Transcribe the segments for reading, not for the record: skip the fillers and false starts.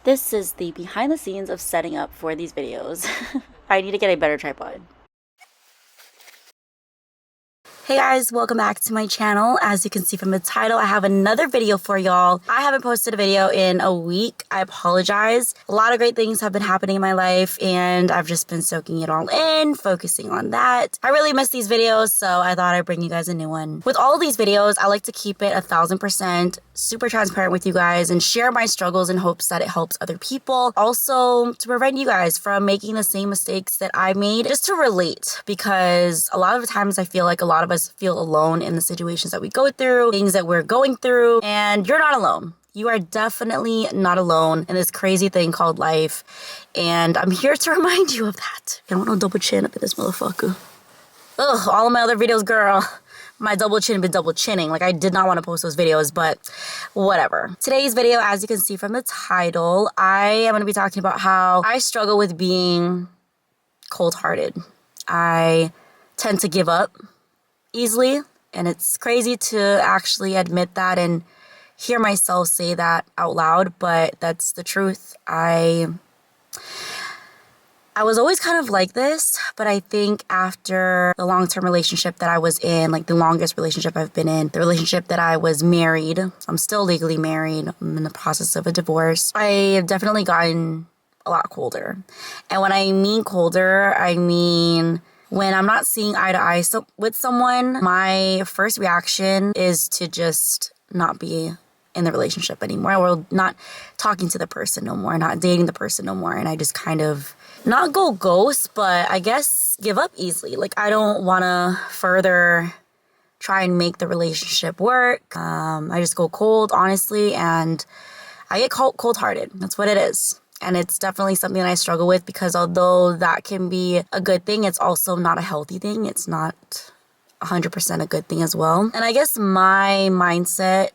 This is the behind the scenes of setting up for these videos. I need to get a better tripod. Hey guys, welcome back to my channel. As you can see from the title, I have another video for y'all. I haven't posted a video in a week. I apologize. A lot of great things have been happening in my life and I've just been soaking it all in, focusing on that. I really miss these videos, so I thought I'd bring you guys a new one. With all of these videos, I like to keep it 1000% super transparent with you guys and share my struggles in hopes that it helps other people. Also, to prevent you guys from making the same mistakes that I made, just to relate, because a lot of the times I feel like a lot of us feel alone in the situations that we go through, things that we're going through, and you're not alone. You are definitely not alone in this crazy thing called life, and I'm here to remind you of that. I don't want no double chin up in this motherfucker. Ugh, all of my other videos, girl, my double chin been double chinning. Like, I did not want to post those videos, but whatever. Today's video, as you can see from the title, I am going to be talking about how I struggle with being cold-hearted. I tend to give up easily, and it's crazy to actually admit that and hear myself say that out loud, but that's the truth. I was always kind of like this, but I think after the long-term relationship that I was in, like the longest relationship I've been in, the relationship that I was married, I'm still legally married, I'm in the process of a divorce, I have definitely gotten a lot colder. And when I mean colder, I mean when I'm not seeing eye to eye with someone, my first reaction is to just not be in the relationship anymore, or not talking to the person no more, not dating the person no more. And I just kind of not go ghost, but I guess give up easily. Like, I don't want to further try and make the relationship work. I just go cold, honestly, and I get cold-hearted. That's what it is. And it's definitely something that I struggle with, because although that can be a good thing, it's also not a healthy thing. It's not 100% a good thing as well. And I guess my mindset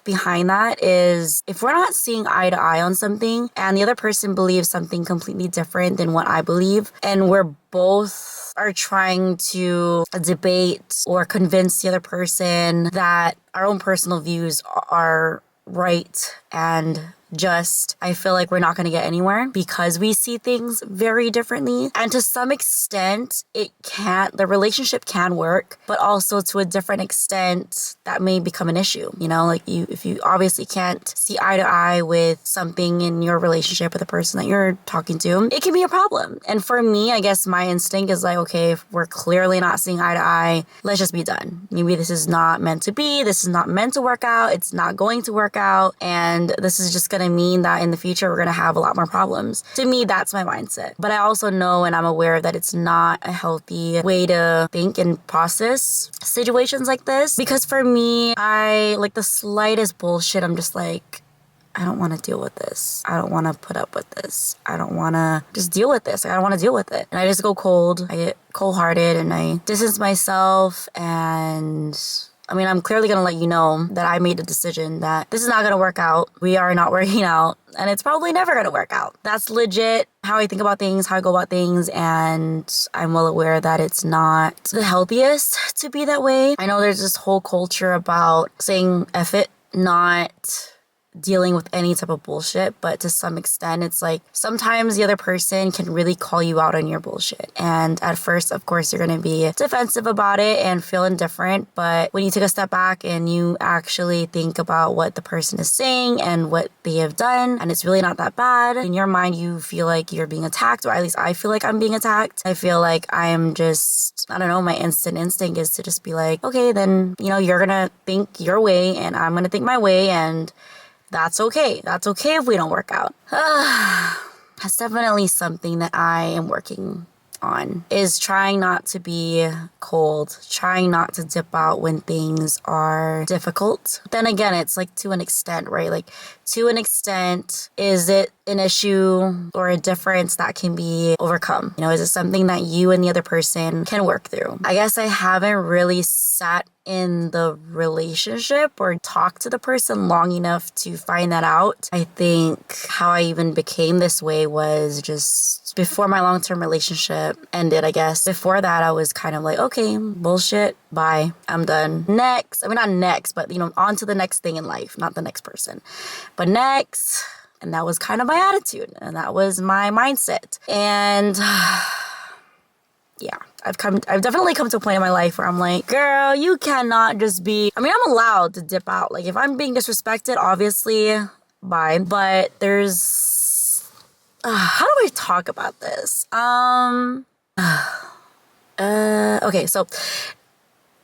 behind that is, if we're not seeing eye to eye on something and the other person believes something completely different than what I believe, and we're both are trying to debate or convince the other person that our own personal views are right and just, I feel like we're not going to get anywhere because we see things very differently. And to some extent, the relationship can work, but also to a different extent, that may become an issue. You know, like if you obviously can't see eye to eye with something in your relationship with the person that you're talking to, it can be a problem. And for me, I guess my instinct is like, okay, if we're clearly not seeing eye to eye, let's just be done. Maybe this is not meant to be. This is not meant to work out. It's not going to work out. And this is just going to mean that in the future we're going to have a lot more problems. To me, that's my mindset. But I also know and I'm aware that it's not a healthy way to think and process situations like this. Because for me, I like the slightest bullshit, I'm just like, I don't want to deal with this. I don't want to put up with this. I don't want to just deal with this. I don't want to deal with it. And I just go cold. I get cold-hearted and I distance myself, and I mean, I'm clearly going to let you know that I made a decision that this is not going to work out. We are not working out, and it's probably never going to work out. That's legit how I think about things, how I go about things, and I'm well aware that it's not the healthiest to be that way. I know there's this whole culture about saying F it, not dealing with any type of bullshit, but to some extent, it's like sometimes the other person can really call you out on your bullshit. And at first, of course, you're going to be defensive about it and feel indifferent. But when you take a step back and you actually think about what the person is saying and what they have done, and it's really not that bad, in your mind, you feel like you're being attacked, or at least I feel like I'm being attacked. I feel like I'm just, I don't know, my instinct is to just be like, okay, then, you know, you're going to think your way and I'm going to think my way, and that's okay. That's okay if we don't work out. That's definitely something that I am working on, is trying not to be cold, trying not to dip out when things are difficult. But then again, it's like to an extent, right? Like, to an extent, is it an issue or a difference that can be overcome? You know, is it something that you and the other person can work through? I guess I haven't really sat in the relationship or talked to the person long enough to find that out. I think how I even became this way was just before my long-term relationship ended, I guess. Before that, I was kind of like, okay, bullshit, bye, I'm done. Next, I mean, not next, but, you know, on to the next thing in life, not the next person. But next, And that was kind of my attitude. And that was my mindset. And yeah, I've definitely come to a point in my life where I'm like, girl, you cannot just be, I mean, I'm allowed to dip out. Like if I'm being disrespected, obviously, bye. But there's, how do I talk about this? Okay, so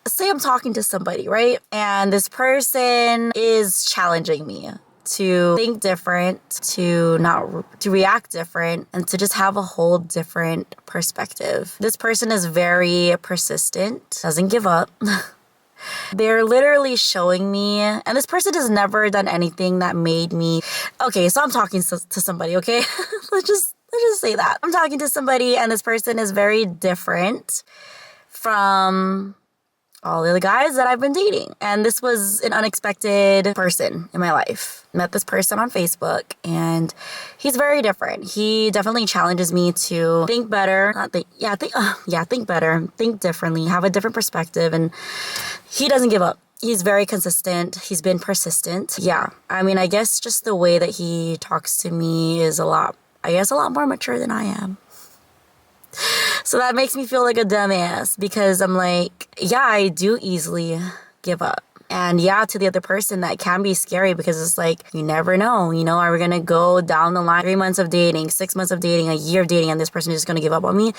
say I'm talking to somebody, right? And this person is challenging me to think different, to react different, and to just have a whole different perspective. This person is very persistent, doesn't give up. They're literally showing me, and this person has never done anything that made me, okay, so I'm talking to somebody, okay? Let's just say that. I'm talking to somebody and this person is very different from all the other guys that I've been dating. And this was an unexpected person in my life. Met this person on Facebook and he's very different. He definitely challenges me to think better, think better, think differently, have a different perspective. And he doesn't give up. He's very consistent. He's been persistent. Yeah. I mean, I guess just the way that he talks to me is a lot more mature than I am. So that makes me feel like a dumbass because I'm like, yeah, I do easily give up. And yeah, to the other person, that can be scary because it's like, you never know, are we going to go down the line 3 months of dating, 6 months of dating, a year of dating, and this person is just going to give up on me?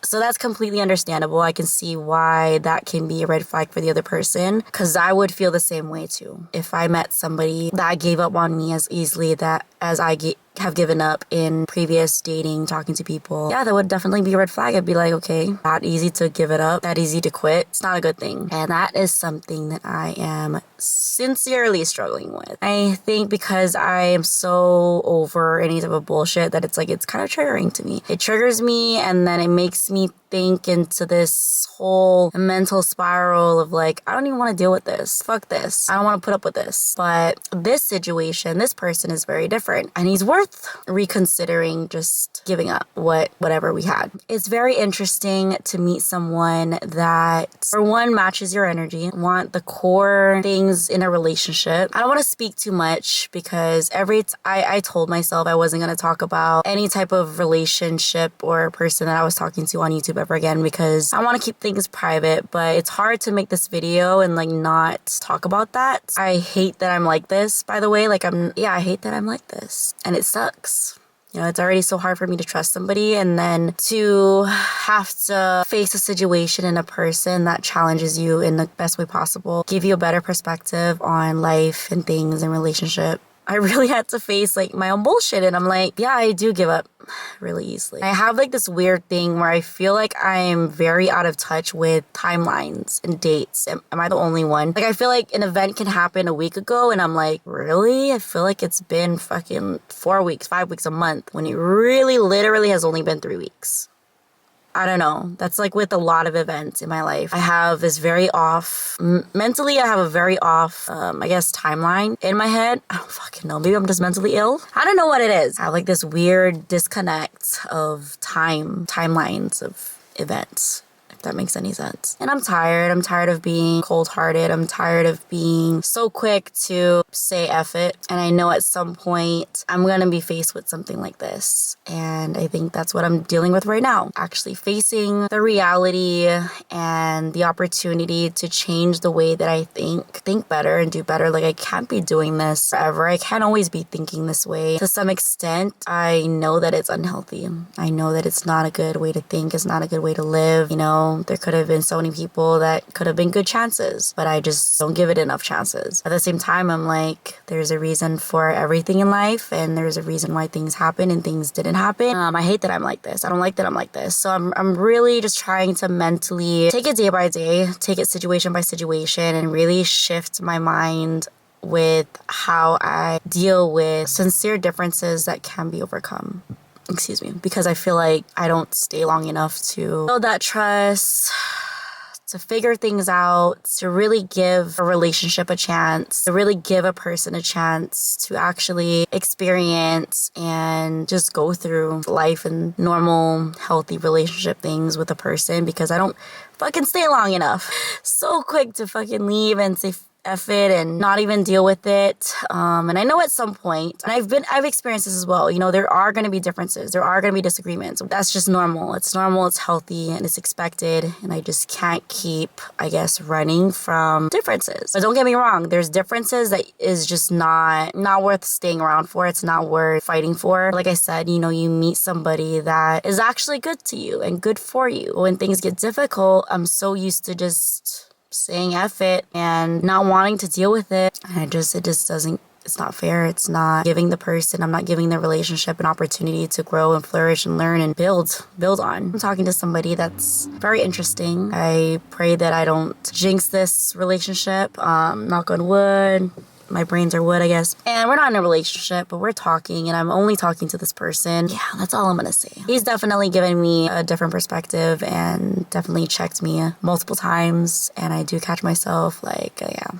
So that's completely understandable. I can see why that can be a red flag for the other person because I would feel the same way too. If I met somebody that gave up on me as easily as I have given up in previous dating, talking to people, yeah, that would definitely be a red flag. I'd be like, okay, that easy to give it up, that easy to quit. It's not a good thing. And that is something that I am sincerely struggling with. I think because I am so over any type of bullshit that it's kind of triggering to me. It triggers me and then it makes me think into this whole mental spiral of like, I don't even want to deal with this. Fuck this. I don't want to put up with this. But this situation, this person is very different and he's worth reconsidering just giving up whatever we had. It's very interesting to meet someone that, for one, matches your energy, want the core things in a relationship. I don't want to speak too much because I told myself I wasn't going to talk about any type of relationship or person that I was talking to on YouTube ever again because I want to keep things private, but it's hard to make this video and not talk about that. I hate that I'm like this, by the way. I hate that I'm like this and it sucks. It's already so hard for me to trust somebody and then to have to face a situation and a person that challenges you in the best way possible, give you a better perspective on life and things and relationship. I really had to face my own bullshit and I'm like, yeah, I do give up really easily. I have this weird thing where I feel like I'm very out of touch with timelines and dates. Am I the only one? I feel like an event can happen a week ago and I'm like, really? I feel like it's been fucking 4 weeks, 5 weeks, a month when it really literally has only been 3 weeks. I don't know. That's with a lot of events in my life. I have this very off, mentally I have a very off, timeline in my head. I don't fucking know. Maybe I'm just mentally ill. I don't know what it is. I have this weird disconnect of timelines of events. That makes any sense. And I'm tired. I'm tired of being cold-hearted. I'm tired of being so quick to say F it. And I know at some point I'm going to be faced with something like this. And I think that's what I'm dealing with right now. Actually facing the reality and the opportunity to change the way that I think better and do better. I can't be doing this forever. I can't always be thinking this way. To some extent, I know that it's unhealthy. I know that it's not a good way to think. It's not a good way to live, There could have been so many people that could have been good chances, but I just don't give it enough chances. At the same time, I'm like, there's a reason for everything in life, and there's a reason why things happen and things didn't happen. I hate that I'm like this. I don't like that I'm like this. So I'm really just trying to mentally take it day by day, take it situation by situation, and really shift my mind with how I deal with sincere differences that can be overcome. Because I feel like I don't stay long enough to build that trust, to figure things out, to really give a relationship a chance, to really give a person a chance to actually experience and just go through life and normal, healthy relationship things with a person because I don't fucking stay long enough. So quick to fucking leave and say F it and not even deal with it. And I know at some point, and I've experienced this as well, you know, there are going to be differences. There are going to be disagreements. That's just normal. It's normal, it's healthy, and it's expected. And I just can't keep, I guess, running from differences. But don't get me wrong, there's differences that is just not worth staying around for. It's not worth fighting for. Like I said, you know, you meet somebody that is actually good to you and good for you. When things get difficult, I'm so used to just saying F it and not wanting to deal with it. And it just doesn't, it's not fair. It's not giving the person, I'm not giving the relationship an opportunity to grow and flourish and learn and build on. I'm talking to somebody that's very interesting. I pray that I don't jinx this relationship. Knock on wood. My brains are wood, I guess. And we're not in a relationship, but we're talking, and I'm only talking to this person. Yeah, that's all I'm gonna say. He's definitely given me a different perspective and definitely checked me multiple times. And I do catch myself like, yeah,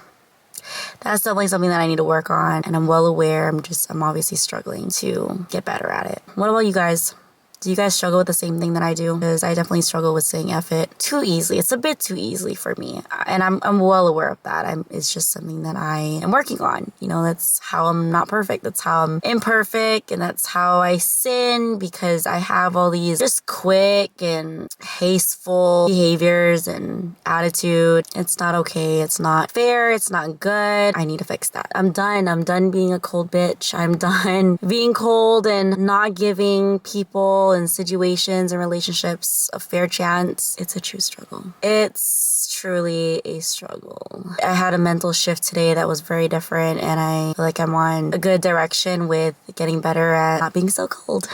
that's definitely something that I need to work on. And I'm well aware. I'm obviously struggling to get better at it. What about you guys? Do you guys struggle with the same thing that I do? Because I definitely struggle with saying F it too easily. It's a bit too easily for me. And I'm well aware of that. It's just something that I am working on. You know, that's how I'm not perfect. That's how I'm imperfect. And that's how I sin, because I have all these just quick and hasteful behaviors and attitude. It's not okay. It's not fair. It's not good. I need to fix that. I'm done. I'm done being a cold bitch. I'm done being cold and not giving people and situations and relationships a fair chance. It's a true struggle. It's truly a struggle. I had a mental shift today that was very different, and I feel like I'm on a good direction with getting better at not being so cold.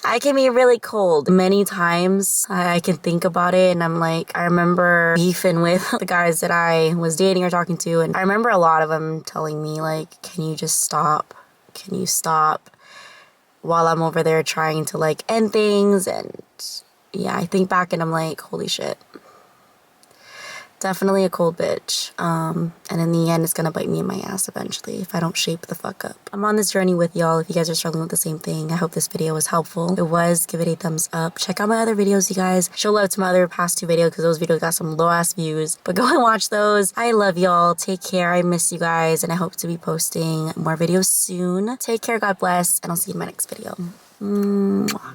I can be really cold. Many times I can think about it, and I'm like, I remember beefing with the guys that I was dating or talking to, and I remember a lot of them telling me like, can you just stop? Can you stop? While I'm over there trying to like end things. And yeah, I think back and I'm like, holy shit. Definitely a cold bitch. And in the end, it's gonna bite me in my ass eventually if I don't shape the fuck up. I'm on this journey with y'all. If you guys are struggling with the same thing, I hope this video was helpful. If it was, give it a thumbs up. Check out my other videos, you guys. Show love to my other past 2 videos, because those videos got some low ass views. But go and watch those. I love y'all. Take care. I miss you guys, and I hope to be posting more videos soon. Take care. God bless, and I'll see you in my next video. Mwah.